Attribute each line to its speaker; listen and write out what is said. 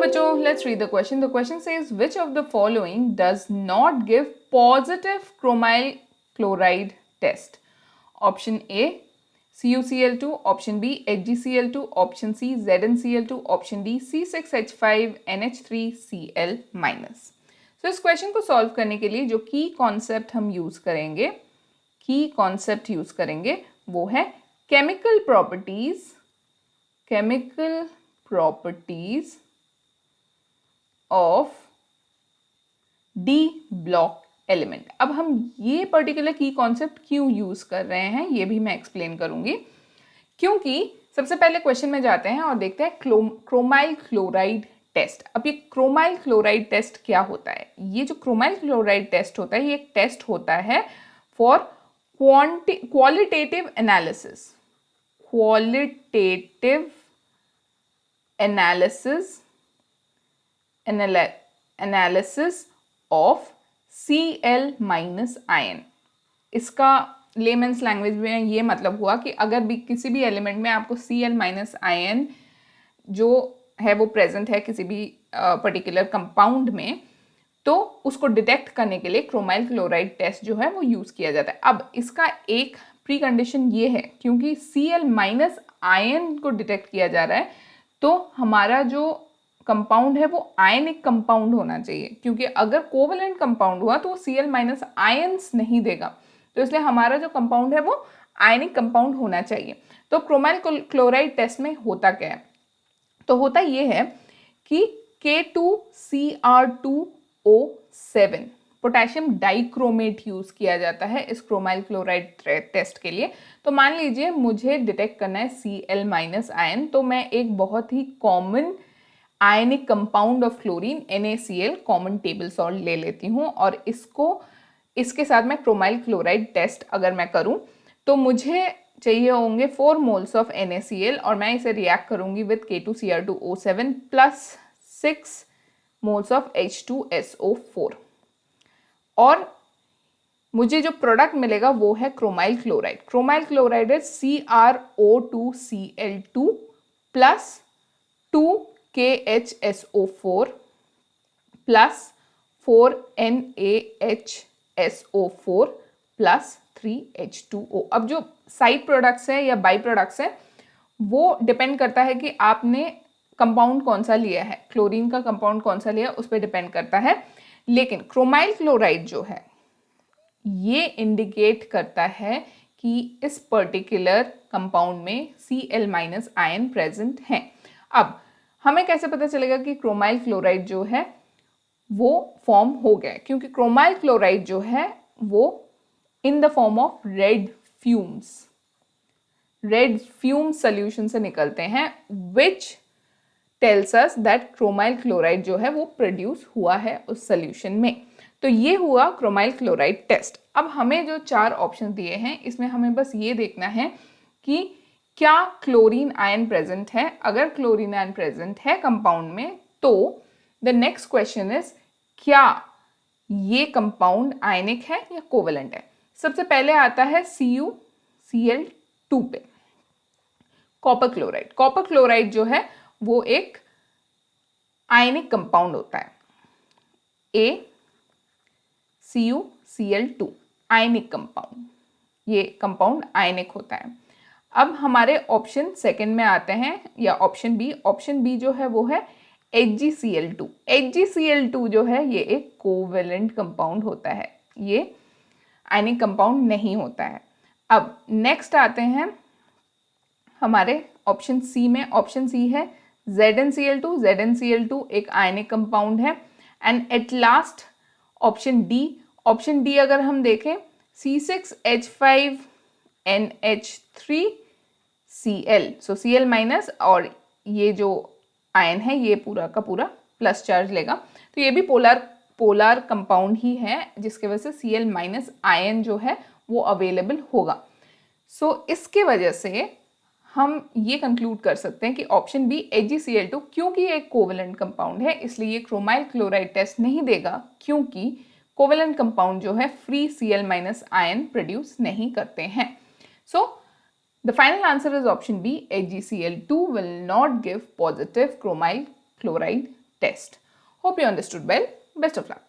Speaker 1: बच्चों, let's read the question. The question says, which of the following does not give positive chromyl chloride test? Option A, CuCl2, option B, HgCl2, option C, ZnCl2, option D, C6H5NH3Cl-. So इस question को solve करने के लिए जो की concept हम use करेंगे वो है chemical properties of D block element. अब हम ये पर्टिकुलर की कॉन्सेप्ट क्यों यूज कर रहे हैं ये भी मैं एक्सप्लेन करूंगी, क्योंकि सबसे पहले क्वेश्चन में जाते हैं और देखते हैं क्रोमाइल क्लोराइड टेस्ट। अब ये क्रोमाइल क्लोराइड टेस्ट क्या होता है? ये जो क्रोमाइल क्लोराइड टेस्ट होता है ये एक टेस्ट होता है for qualitative analysis of Cl minus ion. इसका लेमन्स लैंग्वेज में ये मतलब हुआ कि अगर भी किसी भी एलिमेंट में आपको Cl माइनस आयन जो है वो प्रेजेंट है किसी भी पर्टिकुलर कंपाउंड में, तो उसको डिटेक्ट करने के लिए क्रोमाइल क्लोराइड टेस्ट जो है वो यूज किया जाता है। अब इसका एक प्री कंडीशन ये है, क्योंकि Cl माइनस आयन को डिटेक्ट किया जा रहा है तो हमारा जो कंपाउंड है वो आयनिक कंपाउंड होना चाहिए, क्योंकि अगर कोवेलेंट कंपाउंड हुआ तो वो Cl माइनस आयन्स नहीं देगा, तो इसलिए हमारा जो कंपाउंड है वो आयनिक कंपाउंड होना चाहिए। तो क्रोमाइल क्लोराइड टेस्ट में होता क्या है? तो होता ये है कि K2Cr2O7 पोटेशियम डाइक्रोमेट यूज किया जाता है इस क्रोमाइल क्लोराइड टेस्ट के लिए। तो मान लीजिए मुझे डिटेक्ट करना है Cl माइनस आयन, तो मैं एक बहुत ही common ionic compound of chlorine NaCl common table salt ले लेती हूँ और इसके साथ मैं क्रोमाइल क्लोराइड टेस्ट अगर मैं करूँ तो मुझे चाहिए होंगे 4 मोल्स ऑफ NaCl और मैं इसे रिएक्ट करूंगी with K2Cr2O7 plus 6 moles of H2SO4 और मुझे जो प्रोडक्ट मिलेगा वो है क्रोमाइल क्लोराइड। क्रोमाइल क्लोराइड है CrO2Cl2 plus 2KHSO4 plus 4NaHSO4 plus 3H2O। अब जो साइड प्रोडक्ट्स है या बाई प्रोडक्ट्स है वो डिपेंड करता है कि आपने कंपाउंड कौन सा लिया है, क्लोरीन का कंपाउंड कौन सा लिया उस पर डिपेंड करता है। लेकिन क्रोमाइल क्लोराइड जो है ये इंडिकेट करता है कि इस पर्टिकुलर कंपाउंड में Cl माइनस आयन प्रेजेंट है। अब हमें कैसे पता चलेगा कि क्रोमाइल क्लोराइड जो है वो फॉर्म हो गया? क्योंकि क्रोमाइल क्लोराइड जो है वो in the form of red fumes solution से निकलते हैं, which tells us that chromyl chloride जो है वो प्रोड्यूस हुआ है उस सॉल्यूशन में। तो ये हुआ क्रोमाइल क्लोराइड टेस्ट। अब हमें जो 4 ऑप्शन दिए हैं इसमें हमें बस ये देखना है कि क्या क्लोरीन आयन प्रेजेंट है। अगर क्लोरीन आयन प्रेजेंट है कंपाउंड में तो द नेक्स्ट क्वेश्चन इज क्या ये कंपाउंड आयनिक है या कोवेलेंट है। सबसे पहले आता है CuCl2 पे कॉपर क्लोराइड। कॉपर क्लोराइड जो है वो एक आयनिक कंपाउंड होता है, ACuCl2 आयनिक कंपाउंड, ये कंपाउंड आयनिक होता है। अब हमारे ऑप्शन सेकंड में आते हैं या ऑप्शन बी जो है वो है HgCl2। HgCl2 जो है ये एक कोवेलेंट कंपाउंड होता है, ये आयनिक कंपाउंड नहीं होता है। अब नेक्स्ट आते हैं हमारे ऑप्शन सी में। ऑप्शन सी है ZnCl2। ZnCl2 एक आयनिक कंपाउंड है। And at last option D अगर हम देखें C6H5NH3Cl, सो Cl माइनस और ये जो आयन है ये पूरा का पूरा प्लस चार्ज लेगा, तो ये भी पोलर कंपाउंड ही है जिसके वजह से Cl माइनस आयन जो है वो अवेलेबल होगा। सो इसके वजह से हम ये कंक्लूड कर सकते हैं कि ऑप्शन बी HgCl2, क्योंकि ये एक कोवेलेंट कंपाउंड है इसलिए ये क्रोमाइल क्लोराइड टेस्ट नहीं देगा, क्योंकि कोवेलेंट कंपाउंड जो है free Cl minus ion produce नहीं करते हैं। So the final answer is option B, HgCl2 will not give positive chromyl chloride test. Hope you understood well. Best of luck.